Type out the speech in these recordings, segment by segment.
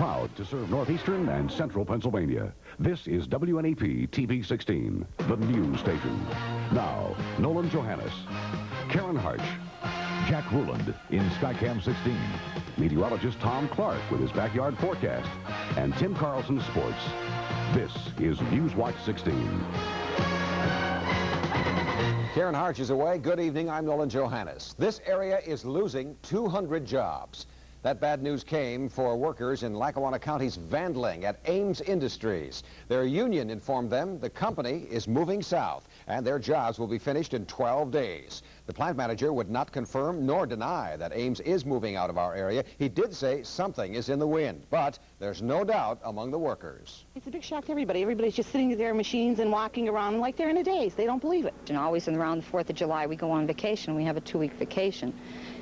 Proud to serve northeastern and central Pennsylvania. This is WNEP TV 16, the news station. Now, Nolan Johannes, Karen Harch, Jack Ruland in Skycam 16, meteorologist Tom Clark with his backyard forecast, and Tim Carlson Sports. This is Newswatch 16. Karen Harch is away. Good evening. I'm Nolan Johannes. This area is losing 200 jobs. That bad news came for workers in Lackawanna County's Vandling at Ames Industries. Their union informed them the company is moving south, and their jobs will be finished in 12 days. The plant manager would not confirm nor deny that Ames is moving out of our area. He did say something is in the wind, but there's no doubt among the workers. It's a big shock to everybody. Everybody's just sitting at their machines and walking around like they're in a daze. They don't believe it. And always around the 4th of July, we go on vacation. We have a 2-week vacation.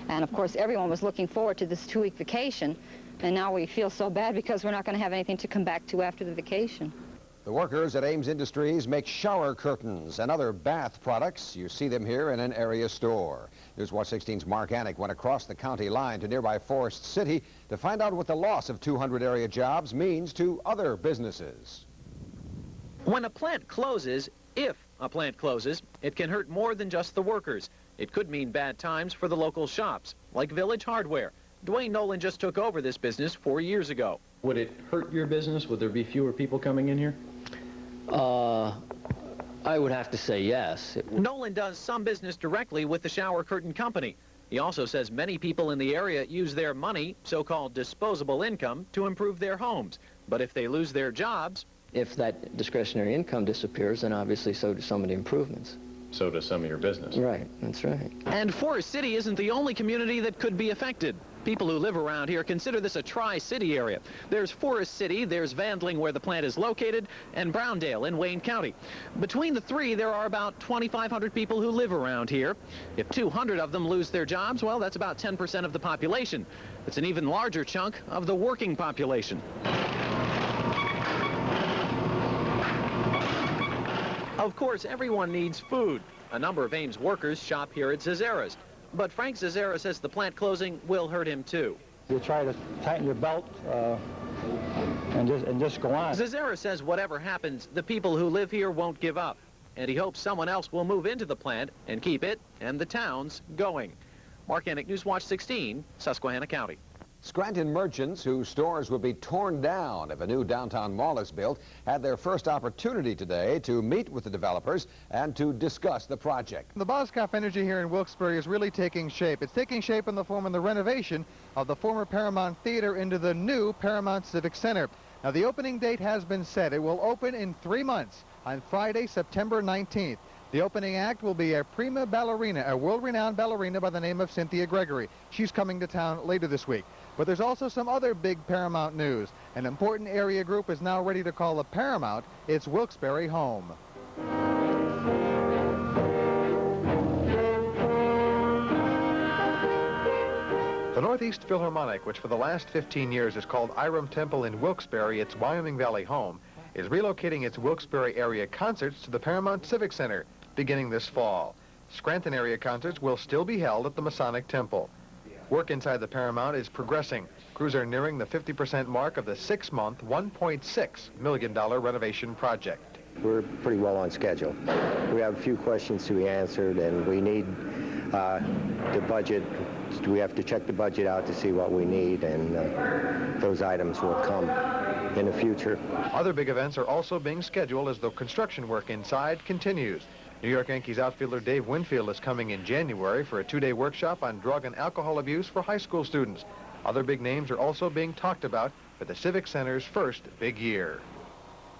And, of course, everyone was looking forward to this 2-week vacation. And now we feel so bad because we're not going to have anything to come back to after the vacation. The workers at Ames Industries make shower curtains and other bath products. You see them here in an area store. Newswatch 16's Mark Anik went across the county line to nearby Forest City to find out what the loss of 200 area jobs means to other businesses. When a plant closes, if a plant closes, it can hurt more than just the workers. It could mean bad times for the local shops, like Village Hardware. Dwayne Nolan just took over this business 4 years ago. Would it hurt your business? Would there be fewer people coming in here? I would have to say yes. Nolan does some business directly with the shower curtain company. He also says many people in the area use their money, so-called disposable income, to improve their homes. But if they lose their jobs... If that discretionary income disappears, then obviously so do some of the improvements. So does some of your business. Right, that's right. And Forest City isn't the only community that could be affected. People who live around here consider this a tri-city area. There's Forest City, there's Vandling where the plant is located, and Browndale in Wayne County. Between the three, there are about 2,500 people who live around here. If 200 of them lose their jobs, well, that's about 10% of the population. It's an even larger chunk of the working population. Of course, everyone needs food. A number of Ames workers shop here at Zazera's. But Frank Zazera says the plant closing will hurt him, too. You try to tighten your belt and just go on. Zazera says whatever happens, the people who live here won't give up. And he hopes someone else will move into the plant and keep it and the towns going. Mark Anik, Newswatch 16, Susquehanna County. Scranton merchants whose stores would be torn down if a new downtown mall is built had their first opportunity today to meet with the developers and to discuss the project. The Boscov energy here in Wilkes-Barre is really taking shape. It's taking shape in the form of the renovation of the former Paramount Theater into the new Paramount Civic Center. Now, the opening date has been set. It will open in 3 months on Friday, September 19th. The opening act will be a prima ballerina, a world-renowned ballerina by the name of Cynthia Gregory. She's coming to town later this week. But there's also some other big Paramount news. An important area group is now ready to call the Paramount its Wilkes-Barre home. The Northeast Philharmonic, which for the last 15 years is called Iram Temple in Wilkes-Barre, its Wyoming Valley home, is relocating its Wilkes-Barre area concerts to the Paramount Civic Center beginning this fall. Scranton area concerts will still be held at the Masonic Temple. Work inside the Paramount is progressing. Crews are nearing the 50% mark of the 6-month, $1.6 million renovation project. We're pretty well on schedule. We have a few questions to be answered, and we need the budget. We have to check the budget out to see what we need, and those items will come in the future. Other big events are also being scheduled as the construction work inside continues. New York Yankees outfielder Dave Winfield is coming in January for a 2-day workshop on drug and alcohol abuse for high school students. Other big names are also being talked about for the Civic Center's first big year.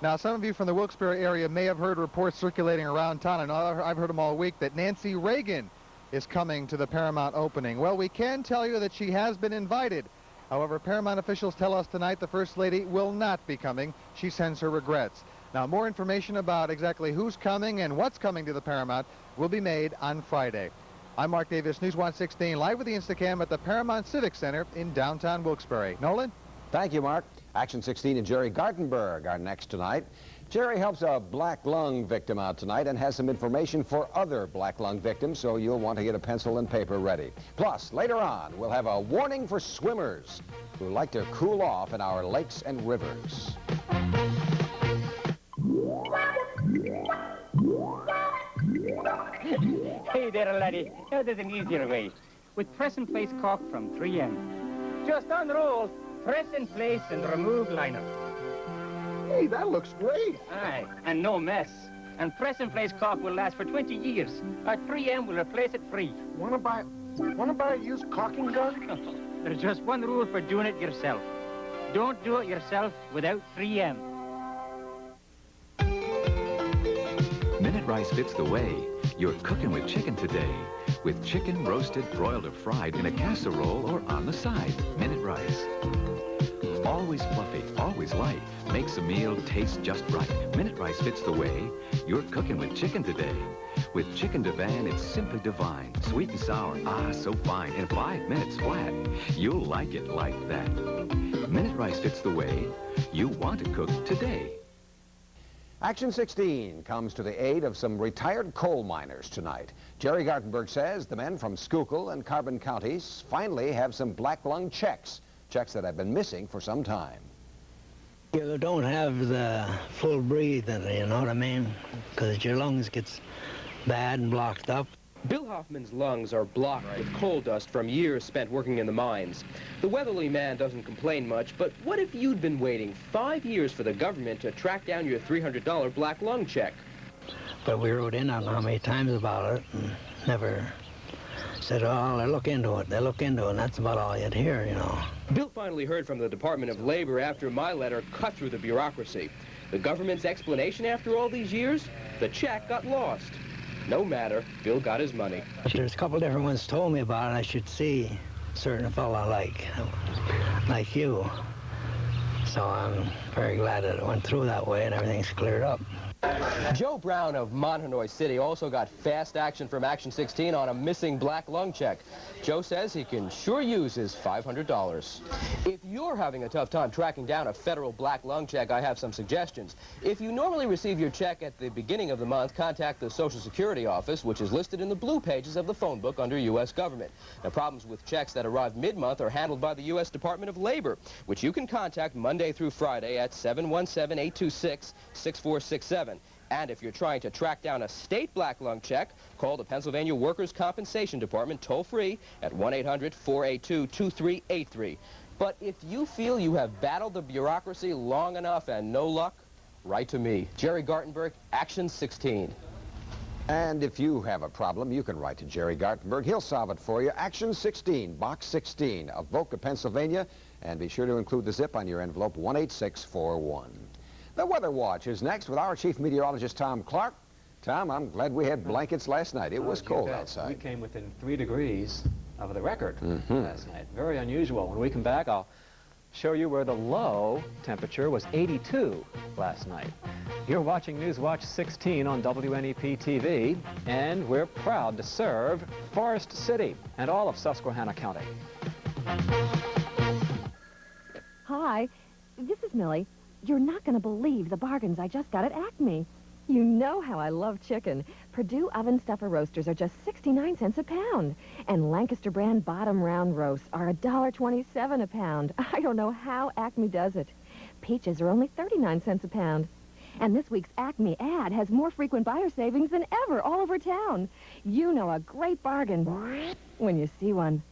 Now, some of you from the Wilkes-Barre area may have heard reports circulating around town, and I've heard them all week, that Nancy Reagan is coming to the Paramount opening. Well, we can tell you that she has been invited. However, Paramount officials tell us tonight the First Lady will not be coming. She sends her regrets. Now, more information about exactly who's coming and what's coming to the Paramount will be made on Friday. I'm Mark Davis, Newswatch 16, live with the Instacam at the Paramount Civic Center in downtown Wilkes-Barre. Nolan? Thank you, Mark. Action 16 and Jerry Gartenberg are next tonight. Jerry helps a black lung victim out tonight and has some information for other black lung victims, so you'll want to get a pencil and paper ready. Plus, later on, we'll have a warning for swimmers who like to cool off in our lakes and rivers. Hey there, laddie. Now there's an easier way. With press and place caulk from 3M. Just unroll, press in place, and remove liner. Hey, that looks great. Aye, and no mess. And press and place caulk will last for 20 years. Our 3M will replace it free. Wanna buy a used caulking gun? There's just one rule for doing it yourself. Don't do it yourself without 3M. Minute rice fits the way. You're cooking with chicken today. With chicken roasted, broiled, or fried in a casserole or on the side. Minute rice. Always fluffy, always light. Makes a meal taste just right. Minute rice fits the way. You're cooking with chicken today. With chicken divan, it's simply divine. Sweet and sour, so fine. In 5 minutes flat, you'll like it like that. Minute rice fits the way you want to cook today. Action 16 comes to the aid of some retired coal miners tonight. Jerry Gartenberg says the men from Schuylkill and Carbon counties finally have some black lung checks that have been missing for some time. You don't have the full breathing, you know what I mean? Because your lungs gets bad and blocked up. Bill Hoffman's lungs are blocked with coal dust from years spent working in the mines. The Weatherly man doesn't complain much, but what if you'd been waiting 5 years for the government to track down your $300 black lung check? But we wrote in, I don't know how many times about it, and never said, oh, they'll look into it, and that's about all you'd hear, you know. Bill finally heard from the Department of Labor after my letter cut through the bureaucracy. The government's explanation after all these years? The check got lost. No matter, Bill got his money. There's a couple different ones told me about it. I should see a certain fella like you. So I'm very glad that it went through that way and everything's cleared up. Joe Brown of Mononoy City also got fast action from Action 16 on a missing black lung check. Joe says he can sure use his $500. If you're having a tough time tracking down a federal black lung check, I have some suggestions. If you normally receive your check at the beginning of the month, contact the Social Security office, which is listed in the blue pages of the phone book under U.S. government. Now, problems with checks that arrive mid-month are handled by the U.S. Department of Labor, which you can contact Monday through Friday at 717-826-6467. And if you're trying to track down a state black lung check, call the Pennsylvania Workers' Compensation Department toll-free at 1-800-482-2383. But if you feel you have battled the bureaucracy long enough and no luck, write to me, Jerry Gartenberg, Action 16. And if you have a problem, you can write to Jerry Gartenberg. He'll solve it for you. Action 16, Box 16, Avoca, Pennsylvania. And be sure to include the zip on your envelope, 18641. The Weather Watch is next with our chief meteorologist, Tom Clark. Tom, I'm glad we had blankets last night. It was cold outside. We came within 3 degrees of the record last night. Very unusual. When we come back, I'll show you where the low temperature was 82 last night. You're watching Newswatch 16 on WNEP TV, and we're proud to serve Forest City and all of Susquehanna County. Hi, this is Millie. You're not going to believe the bargains I just got at Acme. You know how I love chicken. Purdue oven stuffer roasters are just 69 cents a pound. And Lancaster brand bottom round roasts are $1.27 a pound. I don't know how Acme does it. Peaches are only 39 cents a pound. And this week's Acme ad has more frequent buyer savings than ever all over town. You know a great bargain when you see one.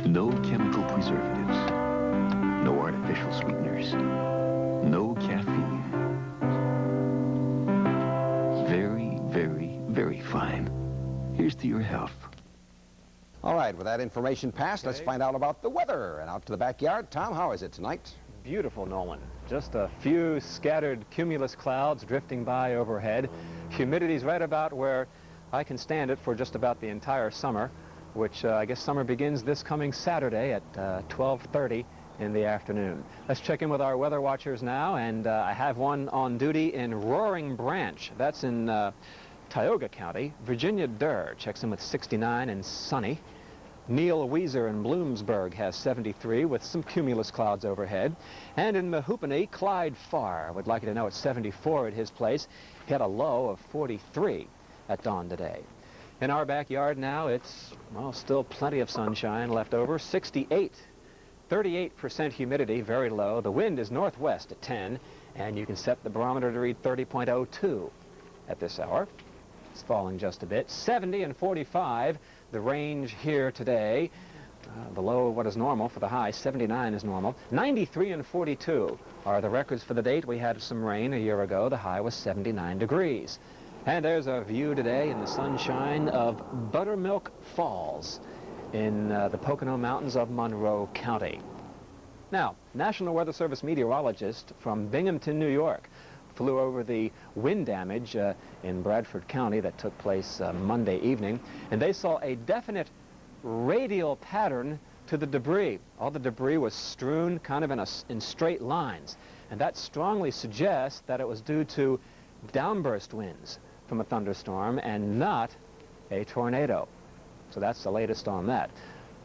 No chemical preservatives, no artificial sweeteners, no caffeine. Very, very, very fine. Here's to your health. All right, with that information passed, let's find out about the weather. And out to the backyard. Tom, how is it tonight? Beautiful, Nolan. Just a few scattered cumulus clouds drifting by overhead. Humidity's right about where I can stand it for just about the entire summer, which I guess summer begins this coming Saturday at 12:30 in the afternoon. Let's check in with our weather watchers now, and I have one on duty in Roaring Branch. That's in Tioga County. Virginia Durr checks in with 69 and sunny. Neil Weiser in Bloomsburg has 73 with some cumulus clouds overhead. And in Mahoopany, Clyde Farr would like you to know it's 74 at his place. He had a low of 43 at dawn today. In our backyard now, it's, well, still plenty of sunshine left over. 68, 38% humidity, very low. The wind is northwest at 10, and you can set the barometer to read 30.02 at this hour. It's falling just a bit. 70 and 45, the range here today. Below what is normal for the high. 79 is normal. 93 and 42 are the records for the date. We had some rain a year ago. The high was 79 degrees. And there's a view today in the sunshine of Buttermilk Falls in the Pocono Mountains of Monroe County. Now, National Weather Service meteorologist from Binghamton, New York, flew over the wind damage in Bradford County that took place Monday evening, and they saw a definite radial pattern to the debris. All the debris was strewn kind of in straight lines, and that strongly suggests that it was due to downburst winds from a thunderstorm and not a tornado. So that's the latest on that.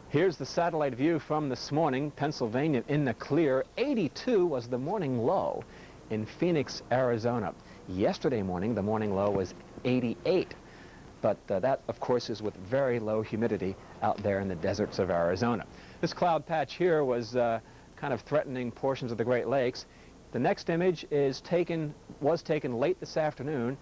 Here's the satellite view from this morning. Pennsylvania in the clear. 82 was the morning low in Phoenix, Arizona. Yesterday morning, the morning low was 88. But that, of course, is with very low humidity out there in the deserts of Arizona. This cloud patch here was kind of threatening portions of the Great Lakes. The next image was taken late this afternoon.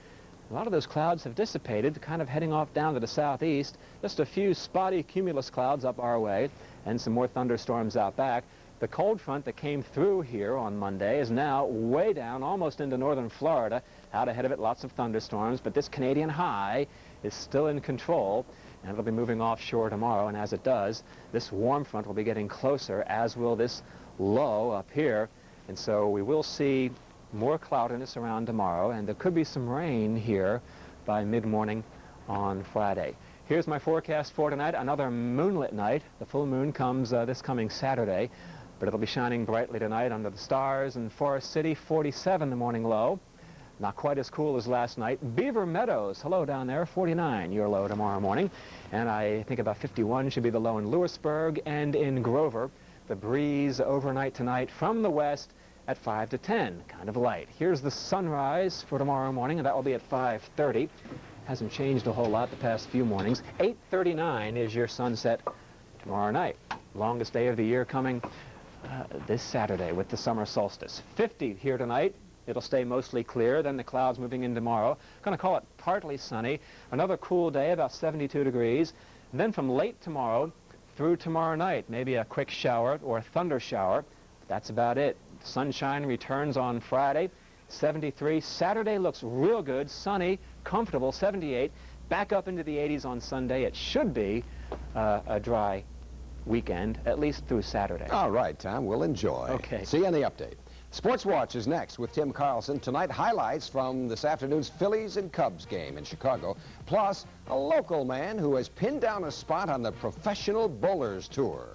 A lot of those clouds have dissipated, kind of heading off down to the southeast. Just a few spotty cumulus clouds up our way and some more thunderstorms out back. The cold front that came through here on Monday is now way down, almost into northern Florida. Out ahead of it, lots of thunderstorms, but this Canadian high is still in control, and it'll be moving offshore tomorrow, and as it does, this warm front will be getting closer, as will this low up here, and so we will see more cloudiness around tomorrow, and there could be some rain here by mid-morning on Friday. Here's my forecast for tonight. Another moonlit night. The full moon comes this coming Saturday, but it'll be shining brightly tonight under the stars in Forest City. 47 the morning low. Not quite as cool as last night. Beaver Meadows, hello down there, 49 your low tomorrow morning. And I think about 51 should be the low in Lewisburg and in Grover. The breeze overnight tonight from the west at 5 to 10, kind of light. Here's the sunrise for tomorrow morning, and that will be at 5:30. Hasn't changed a whole lot the past few mornings. 8:39 is your sunset tomorrow night. Longest day of the year coming this Saturday with the summer solstice. 50 here tonight. It'll stay mostly clear, then the clouds moving in tomorrow. Going to call it partly sunny. Another cool day, about 72 degrees. And then from late tomorrow through tomorrow night, maybe a quick shower or a thunder shower. That's about it. Sunshine returns on Friday, 73. Saturday looks real good, sunny, comfortable, 78. Back up into the 80s on Sunday. It should be a dry weekend, at least through Saturday. All right, Tom, we'll enjoy. Okay. See you in the update. Sports Watch is next with Tim Carlson. Tonight, highlights from this afternoon's Phillies and Cubs game in Chicago, plus a local man who has pinned down a spot on the Professional Bowlers Tour.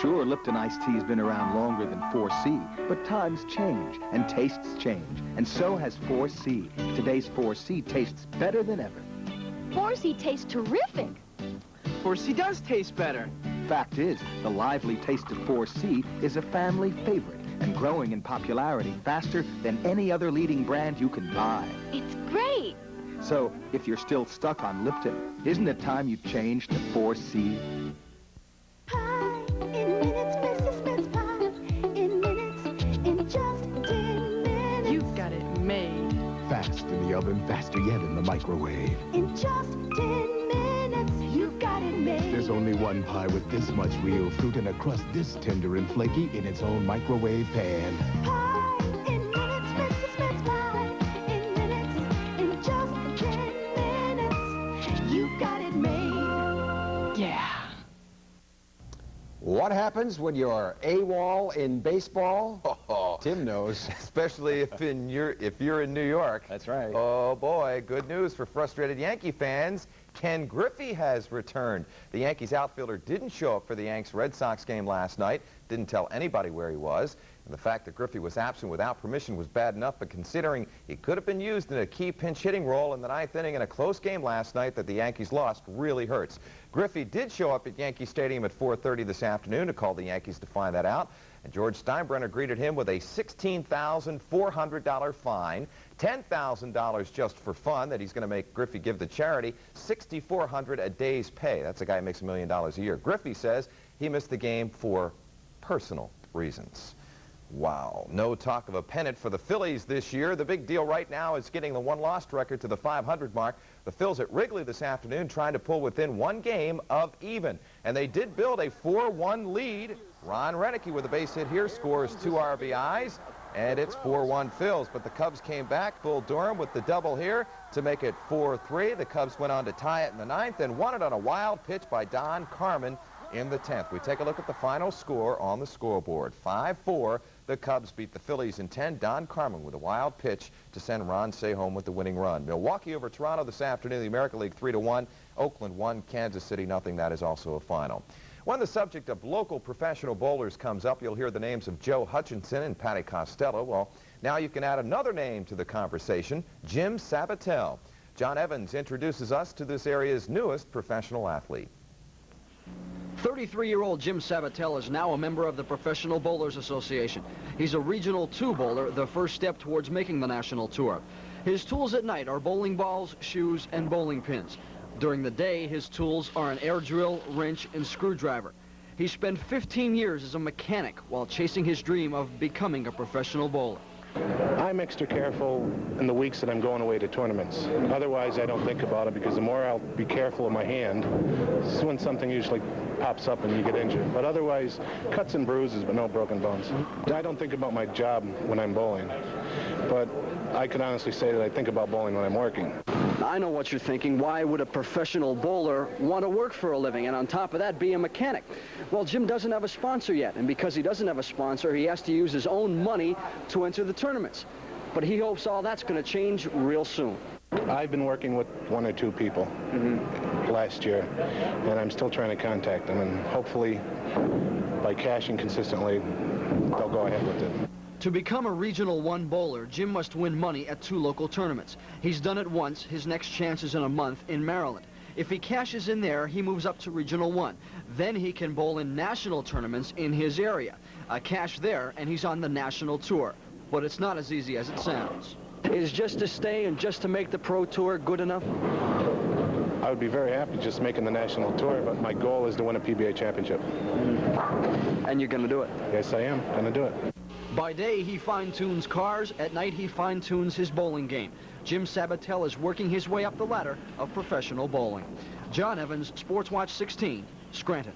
Sure, Lipton iced tea has been around longer than 4C, but times change and tastes change, and so has 4C. Today's 4C tastes better than ever. 4C tastes terrific. 4C does taste better. Fact is, the lively taste of 4C is a family favorite and growing in popularity faster than any other leading brand you can buy. It's great. So, if you're still stuck on Lipton, isn't it time you changed to 4C? You've got it made. Fast in the oven, faster yet in the microwave. In just 10 minutes, you've got it made. There's only one pie with this much real fruit and a crust this tender and flaky in its own microwave pan. Pie in minutes, Mrs. Pie. In minutes, in just 10 minutes, you've got it made. Yeah. What happens when you're AWOL in baseball? Oh, Tim knows. Especially if you're in New York. That's right. Oh boy, good news for frustrated Yankee fans. Ken Griffey has returned. The Yankees outfielder didn't show up for the Yanks-Red Sox game last night, didn't tell anybody where he was. And the fact that Griffey was absent without permission was bad enough, but considering he could have been used in a key pinch hitting role in the 9th inning in a close game last night that the Yankees lost really hurts. Griffey did show up at Yankee Stadium at 4:30 this afternoon to call the Yankees to find that out. And George Steinbrenner greeted him with a $16,400 fine, $10,000 just for fun that he's going to make Griffey give the charity, $6,400 a day's pay. That's a guy who makes $1 million a year. Griffey says he missed the game for personal reasons. Wow. No talk of a pennant for the Phillies this year. The big deal right now is getting the one-loss record to the 500 mark. The Phils at Wrigley this afternoon trying to pull within one game of even. And they did build a 4-1 lead. Ron Renicky with a base hit here scores 2 RBIs. And it's 4-1 Phils. But the Cubs came back. Bull Durham with the double here to make it 4-3. The Cubs went on to tie it in the 9th and won it on a wild pitch by Don Carmen in the 10th. We take a look at the final score on the scoreboard. 5-4. The Cubs beat the Phillies in 10. Don Carmen with a wild pitch to send Ron Cey home with the winning run. Milwaukee over Toronto this afternoon. The American League 3-1. Oakland 1. Kansas City 0. That is also a final. When the subject of local professional bowlers comes up, you'll hear the names of Joe Hutchinson and Patty Costello. Well, now you can add another name to the conversation, Jim Sabatel. John Evans introduces us to this area's newest professional athlete. 33-year-old Jim Sabatel is now a member of the Professional Bowlers Association. He's a Regional 2 bowler, the first step towards making the national tour. His tools at night are bowling balls, shoes, and bowling pins. During the day, his tools are an air drill, wrench, and screwdriver. He spent 15 years as a mechanic while chasing his dream of becoming a professional bowler. I'm extra careful in the weeks that I'm going away to tournaments. Otherwise, I don't think about it because the more I'll be careful of my hand, this is when something usually pops up and you get injured. But otherwise, cuts and bruises, but no broken bones. I don't think about my job when I'm bowling, but I can honestly say that I think about bowling when I'm working. I know what you're thinking. Why would a professional bowler want to work for a living and on top of that be a mechanic? Well, Jim doesn't have a sponsor yet, and because he doesn't have a sponsor, he has to use his own money to enter the tournaments. But he hopes all that's going to change real soon. I've been working with 1 or 2 people last year, and I'm still trying to contact them, and hopefully by cashing consistently, they'll go ahead with it. To become a Regional 1 bowler, Jim must win money at 2 local tournaments. He's done it once. His next chance is in a month in Maryland. If he cashes in there, he moves up to Regional 1. Then he can bowl in national tournaments in his area. A cash there, and he's on the national tour. But it's not as easy as it sounds. Is just to stay and just to make the pro tour good enough? I would be very happy just making the national tour, but my goal is to win a PBA championship. And you're going to do it? Yes, I am going to do it. By day, he fine-tunes cars. At night, he fine-tunes his bowling game. Jim Sabatel is working his way up the ladder of professional bowling. John Evans, Sports Watch 16, Scranton.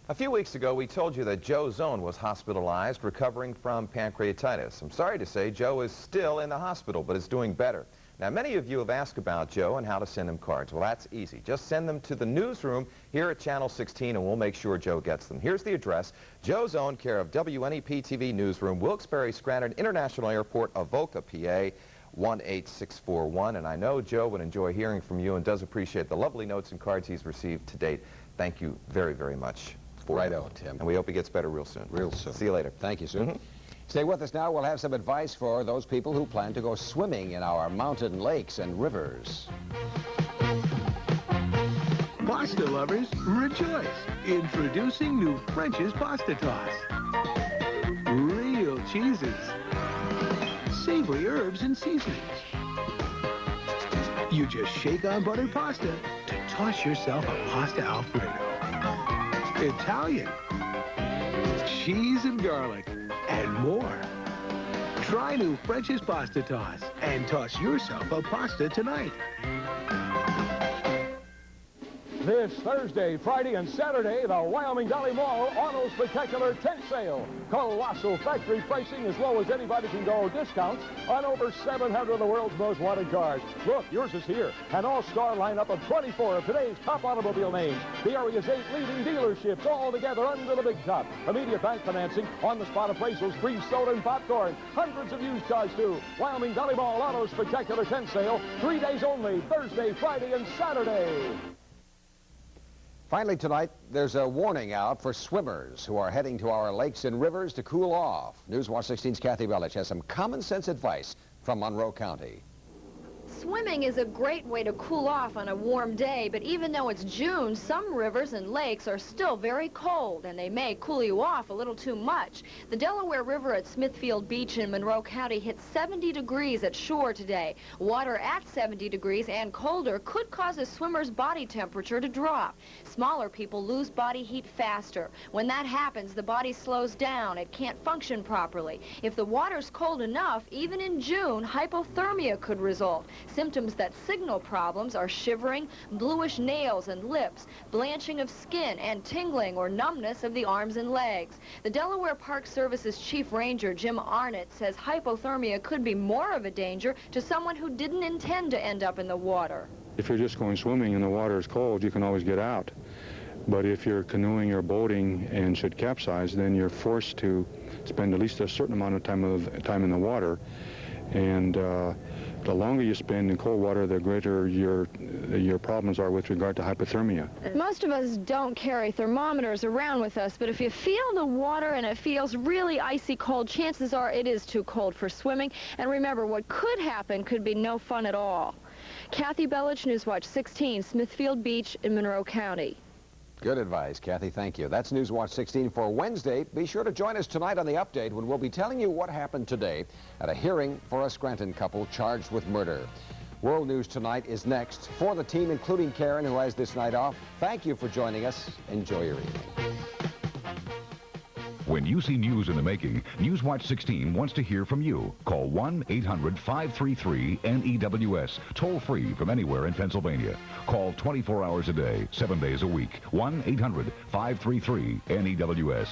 A few weeks ago, we told you that Joe Zone was hospitalized, recovering from pancreatitis. I'm sorry to say Joe is still in the hospital, but is doing better. Now, many of you have asked about Joe and how to send him cards. Well, that's easy. Just send them to the newsroom here at Channel 16, and we'll make sure Joe gets them. Here's the address. Joe Zone, care of WNEP-TV Newsroom, Wilkes-Barre, Scranton International Airport, Avoca, PA, 18641. And I know Joe would enjoy hearing from you and does appreciate the lovely notes and cards he's received to date. Thank you very, very much. Right on, Tim. And we hope he gets better real soon. Real soon. See you later. Thank you, sir. Stay with us now. We'll have some advice for those people who plan to go swimming in our mountain lakes and rivers. Pasta lovers, rejoice! Introducing new French's Pasta Toss. Real cheeses. Savory herbs and seasonings. You just shake on buttered pasta to toss yourself a pasta Alfredo. Italian. Cheese and garlic. And more. Try new French's Pasta Toss and toss yourself a pasta tonight. This Thursday, Friday, and Saturday, the Wyoming Valley Mall Auto Spectacular tent sale. Colossal factory pricing as low as anybody can go. Discounts on over 700 of the world's most wanted cars. Look, yours is here. An all-star lineup of 24 of today's top automobile names. The area's 8 leading dealerships all together under the big top. Immediate bank financing, on-the-spot appraisals, free soda and popcorn. Hundreds of used cars, too. Wyoming Valley Mall Auto Spectacular tent sale. 3 days only, Thursday, Friday, and Saturday. Finally tonight, there's a warning out for swimmers who are heading to our lakes and rivers to cool off. Newswatch 16's Kathy Belich has some common sense advice from Monroe County. Swimming is a great way to cool off on a warm day, but even though it's June, some rivers and lakes are still very cold, and they may cool you off a little too much. The Delaware River at Smithfield Beach in Monroe County hit 70 degrees at shore today. Water at 70 degrees and colder could cause a swimmer's body temperature to drop. Smaller people lose body heat faster. When that happens, the body slows down. It can't function properly. If the water's cold enough, even in June, hypothermia could result. Symptoms that signal problems are shivering, bluish nails and lips, blanching of skin, and tingling or numbness of the arms and legs. The Delaware Park Service's Chief Ranger, Jim Arnott, says hypothermia could be more of a danger to someone who didn't intend to end up in the water. If you're just going swimming and the water is cold, you can always get out. But if you're canoeing or boating and should capsize, then you're forced to spend at least a certain amount of time in the water. And the longer you spend in cold water, the greater your problems are with regard to hypothermia. Most of us don't carry thermometers around with us, but if you feel the water and it feels really icy cold, chances are it is too cold for swimming. And remember, what could happen could be no fun at all. Kathy Belich, Newswatch 16, Smithfield Beach in Monroe County. Good advice, Kathy. Thank you. That's Newswatch 16 for Wednesday. Be sure to join us tonight on the update when we'll be telling you what happened today at a hearing for a Scranton couple charged with murder. World News Tonight is next. For the team, including Karen, who has this night off, thank you for joining us. Enjoy your evening. When you see news in the making, Newswatch 16 wants to hear from you. Call 1-800-533-NEWS, toll free from anywhere in Pennsylvania. Call 24 hours a day, 7 days a week. 1-800-533-NEWS.